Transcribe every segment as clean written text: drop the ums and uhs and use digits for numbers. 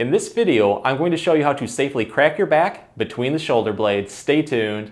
In this video, I'm going to show you how to safely crack your back between the shoulder blades. Stay tuned.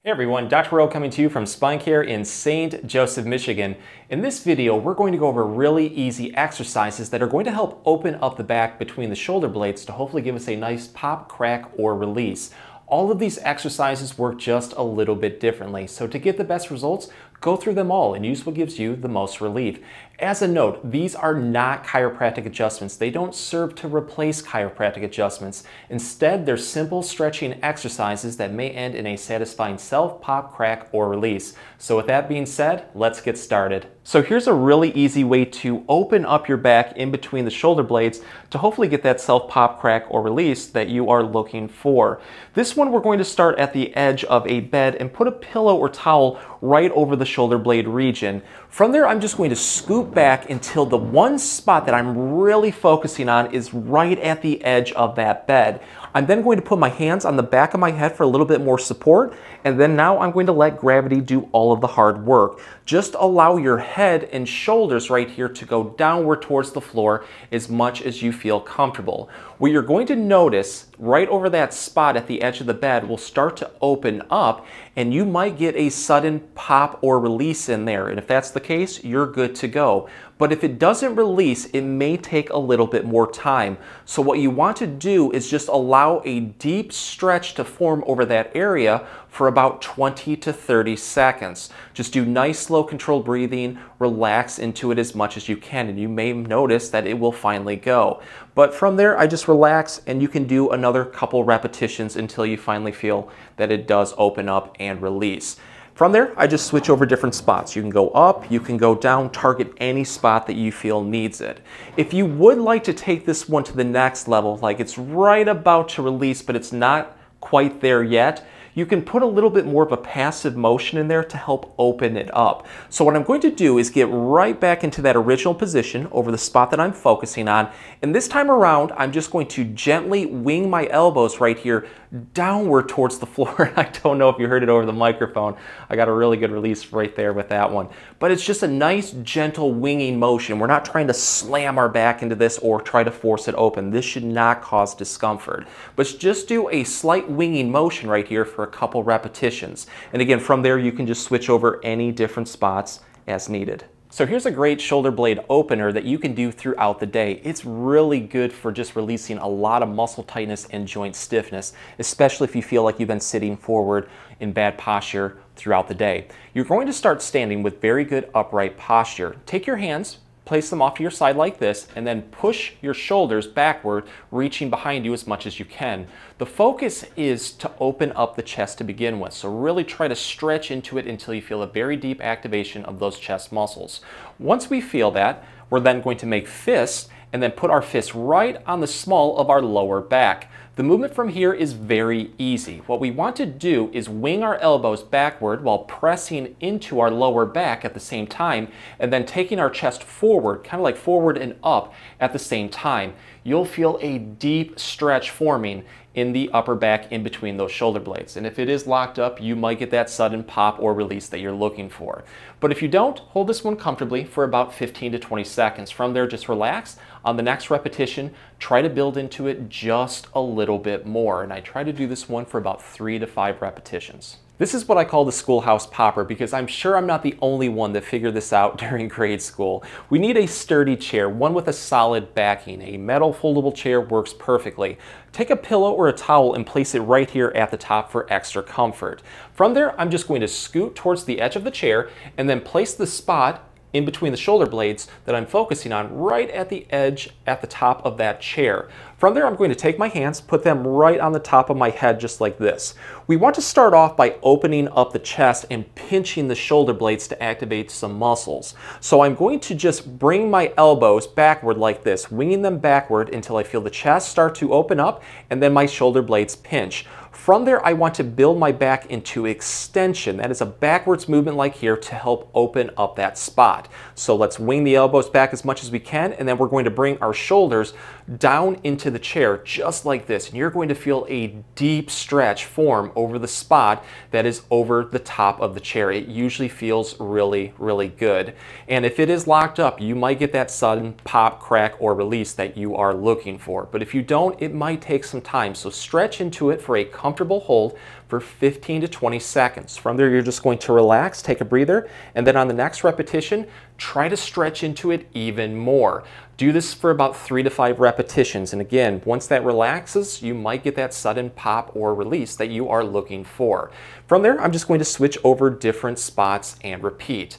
Hey everyone, Dr. Rowe coming to you from SpineCare in St. Joseph, Michigan. In this video, we're going to go over really easy exercises that are going to help open up the back between the shoulder blades to hopefully give us a nice pop, crack, or release. All of these exercises work just a little bit differently, so to get the best results, go through them all and use what gives you the most relief. As a note, these are not chiropractic adjustments. They don't serve to replace chiropractic adjustments. Instead, they're simple stretching exercises that may end in a satisfying self, pop, crack, or release. So with that being said, let's get started. So here's a really easy way to open up your back in between the shoulder blades to hopefully get that self, pop, crack, or release that you are looking for. This one we're going to start at the edge of a bed and put a pillow or towel right over the shoulder blade region. From there, I'm just going to scoop back until the one spot that I'm really focusing on is right at the edge of that bed. I'm then going to put my hands on the back of my head for a little bit more support, and then now I'm going to let gravity do all of the hard work. Just allow your head and shoulders right here to go downward towards the floor as much as you feel comfortable. What you're going to notice right over that spot at the edge of the bed will start to open up, and you might get a sudden pop or release in there. And if that's the case, you're good to go. But if it doesn't release, it may take a little bit more time. So what you want to do is just allow a deep stretch to form over that area for about 20 to 30 seconds. Just do nice, slow, controlled breathing, relax into it as much as you can, and you may notice that it will finally go. But from there, I just relax, and you can do another couple repetitions until you finally feel that it does open up and release. From there, I just switch over different spots. You can go up, you can go down, target any spot that you feel needs it. If you would like to take this one to the next level, like it's right about to release, but it's not quite there yet, you can put a little bit more of a passive motion in there to help open it up. So what I'm going to do is get right back into that original position over the spot that I'm focusing on. And this time around, I'm just going to gently wing my elbows right here downward towards the floor. I don't know if you heard it over the microphone. I got a really good release right there with that one. But it's just a nice, gentle winging motion. We're not trying to slam our back into this or try to force it open. This should not cause discomfort. But just do a slight winging motion right here for a couple repetitions. And again, from there, you can just switch over any different spots as needed. So here's a great shoulder blade opener that you can do throughout the day. It's really good for just releasing a lot of muscle tightness and joint stiffness, especially if you feel like you've been sitting forward in bad posture throughout the day. You're going to start standing with very good upright posture. Take your hands, place them off to your side like this, and then push your shoulders backward, reaching behind you as much as you can. The focus is to open up the chest to begin with, so really try to stretch into it until you feel a very deep activation of those chest muscles. Once we feel that, we're then going to make fists and then put our fists right on the small of our lower back. The movement from here is very easy. What we want to do is wing our elbows backward while pressing into our lower back at the same time, and then taking our chest forward, kind of like forward and up at the same time. You'll feel a deep stretch forming in the upper back in between those shoulder blades. And if it is locked up, you might get that sudden pop or release that you're looking for. But if you don't, hold this one comfortably for about 15 to 20 seconds. From there, just relax. On the next repetition, try to build into it just a little bit more. And I try to do this one for about 3 to 5 repetitions. This is what I call the Schoolhouse Popper, because I'm sure I'm not the only one that figured this out during grade school. We need a sturdy chair, one with a solid backing. A metal foldable chair works perfectly. Take a pillow or a towel and place it right here at the top for extra comfort. From there, I'm just going to scoot towards the edge of the chair and then place the spot in between the shoulder blades that I'm focusing on right at the edge at the top of that chair. From there, I'm going to take my hands, put them right on the top of my head just like this. We want to start off by opening up the chest and pinching the shoulder blades to activate some muscles. So I'm going to just bring my elbows backward like this, winging them backward until I feel the chest start to open up and then my shoulder blades pinch. From there, I want to build my back into extension. That is a backwards movement like here to help open up that spot. So let's wing the elbows back as much as we can, and then we're going to bring our shoulders down into the chair just like this. And you're going to feel a deep stretch form over the spot that is over the top of the chair. It usually feels really, really good. And if it is locked up, you might get that sudden pop, crack, or release that you are looking for. But if you don't, it might take some time. So stretch into it for a comfortable hold for 15 to 20 seconds. From there, you're just going to relax, take a breather, and then on the next repetition, try to stretch into it even more. Do this for about 3 to 5 repetitions. And again, once that relaxes, you might get that sudden pop or release that you are looking for. From there, I'm just going to switch over different spots and repeat.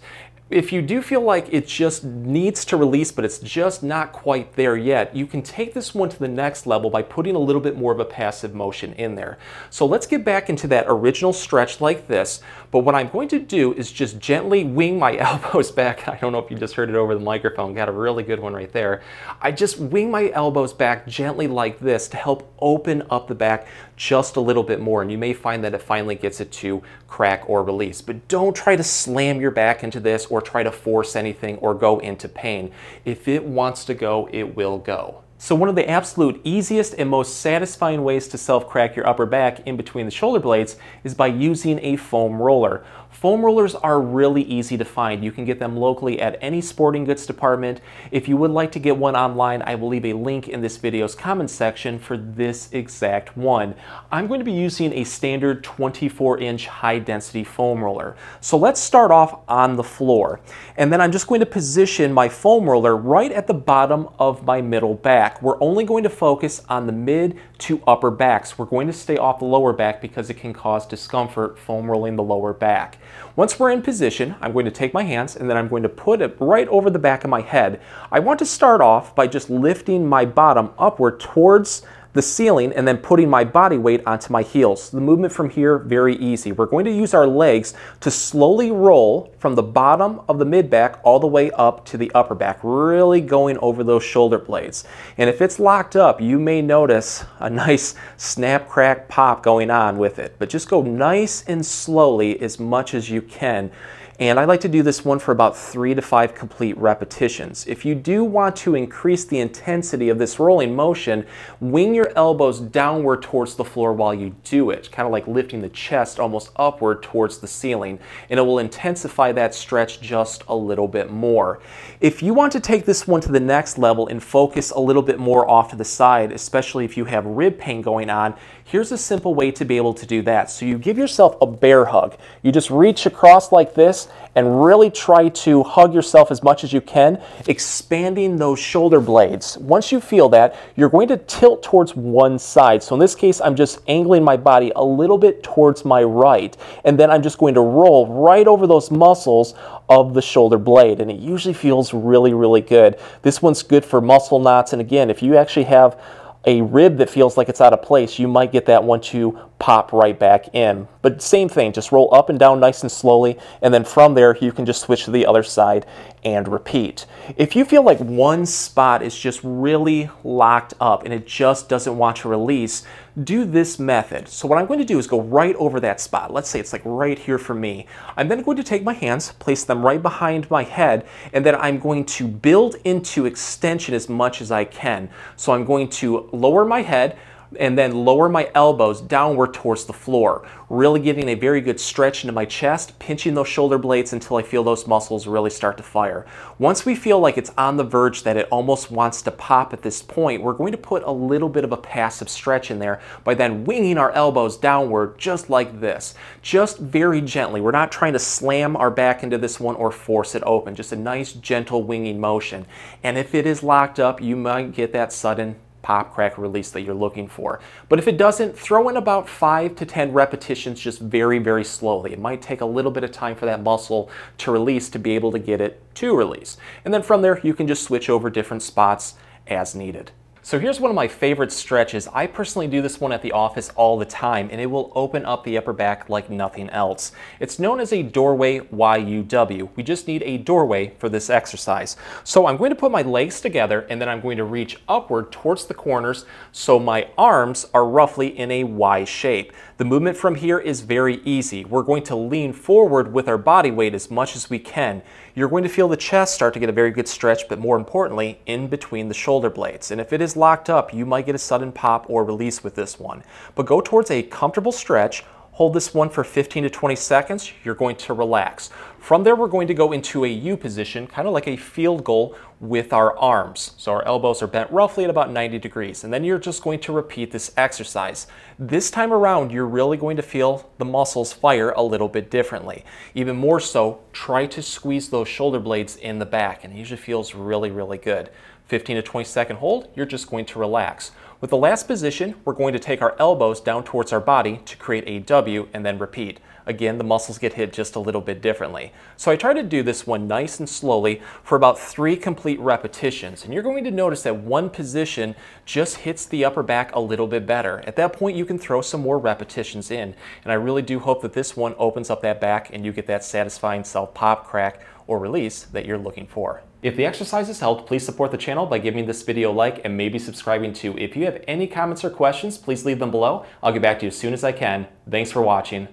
If you do feel like it just needs to release, but it's just not quite there yet, you can take this one to the next level by putting a little bit more of a passive motion in there. So let's get back into that original stretch like this, but what I'm going to do is just gently wing my elbows back. I don't know if you just heard it over the microphone, got a really good one right there. I just wing my elbows back gently like this to help open up the back just a little bit more, and you may find that it finally gets it to crack or release. But don't try to slam your back into this or try to force anything or go into pain. If it wants to go, it will go. So one of the absolute easiest and most satisfying ways to self-crack your upper back in between the shoulder blades is by using a foam roller. Foam rollers are really easy to find. You can get them locally at any sporting goods department. If you would like to get one online, I will leave a link in this video's comment section for this exact one. I'm going to be using a standard 24-inch high-density foam roller. So let's start off on the floor. And then I'm just going to position my foam roller right at the bottom of my middle back. We're only going to focus on the mid to upper backs. We're going to stay off the lower back because it can cause discomfort foam rolling the lower back. Once we're in position, I'm going to take my hands and then I'm going to put it right over the back of my head. I want to start off by just lifting my bottom upward towards the ceiling and then putting my body weight onto my heels. The movement from here, very easy. We're going to use our legs to slowly roll from the bottom of the mid back all the way up to the upper back, really going over those shoulder blades. And if it's locked up, you may notice a nice snap, crack, pop going on with it. But just go nice and slowly as much as you can. And I like to do this one for about 3 to 5 complete repetitions. If you do want to increase the intensity of this rolling motion, wing your elbows downward towards the floor while you do it, kind of like lifting the chest almost upward towards the ceiling, and it will intensify that stretch just a little bit more. If you want to take this one to the next level and focus a little bit more off to the side, especially if you have rib pain going on, here's a simple way to be able to do that. So you give yourself a bear hug. You just reach across like this and really try to hug yourself as much as you can, expanding those shoulder blades. Once you feel that, you're going to tilt towards one side. So in this case, I'm just angling my body a little bit towards my right, and then I'm just going to roll right over those muscles of the shoulder blade, and it usually feels really, really good. This one's good for muscle knots, and again, if you actually have a rib that feels like it's out of place, you might get that one to pop right back in. But same thing, just roll up and down nice and slowly, and then from there you can just switch to the other side and repeat. If you feel like one spot is just really locked up and it just doesn't want to release, do this method. So what I'm going to do is go right over that spot. Let's say it's like right here for me. I'm then going to take my hands, place them right behind my head, and then I'm going to build into extension as much as I can. So I'm going to lower my head and then lower my elbows downward towards the floor, really getting a very good stretch into my chest, pinching those shoulder blades until I feel those muscles really start to fire. Once we feel like it's on the verge that it almost wants to pop at this point, we're going to put a little bit of a passive stretch in there by then winging our elbows downward just like this, just very gently. We're not trying to slam our back into this one or force it open, just a nice gentle winging motion. And if it is locked up, you might get that sudden pop, crack, release that you're looking for. But if it doesn't, throw in about 5 to 10 repetitions just very, very slowly. It might take a little bit of time for that muscle to release to be able to get it to release. And then from there, you can just switch over different spots as needed. So here's one of my favorite stretches. I personally do this one at the office all the time, and it will open up the upper back like nothing else. It's known as a doorway YUW. We just need a doorway for this exercise. So I'm going to put my legs together, and then I'm going to reach upward towards the corners so my arms are roughly in a Y shape. The movement from here is very easy. We're going to lean forward with our body weight as much as we can. You're going to feel the chest start to get a very good stretch, but more importantly, in between the shoulder blades. And if it is locked up, you might get a sudden pop or release with this one. But go towards a comfortable stretch. Hold this one for 15 to 20 seconds. You're going to relax. From there, we're going to go into a U position, kind of like a field goal with our arms. So our elbows are bent roughly at about 90 degrees. And then you're just going to repeat this exercise. This time around, you're really going to feel the muscles fire a little bit differently. Even more so, try to squeeze those shoulder blades in the back. And it usually feels really, really good. 15 to 20 second hold, you're just going to relax. With the last position, we're going to take our elbows down towards our body to create a W and then repeat. Again, the muscles get hit just a little bit differently. So I try to do this one nice and slowly for about 3 complete repetitions. And you're going to notice that one position just hits the upper back a little bit better. At that point, you can throw some more repetitions in. And I really do hope that this one opens up that back and you get that satisfying self-pop, crack, or release that you're looking for. If the exercises helped, please support the channel by giving this video a like and maybe subscribing too. If you have any comments or questions, please leave them below. I'll get back to you as soon as I can. Thanks for watching.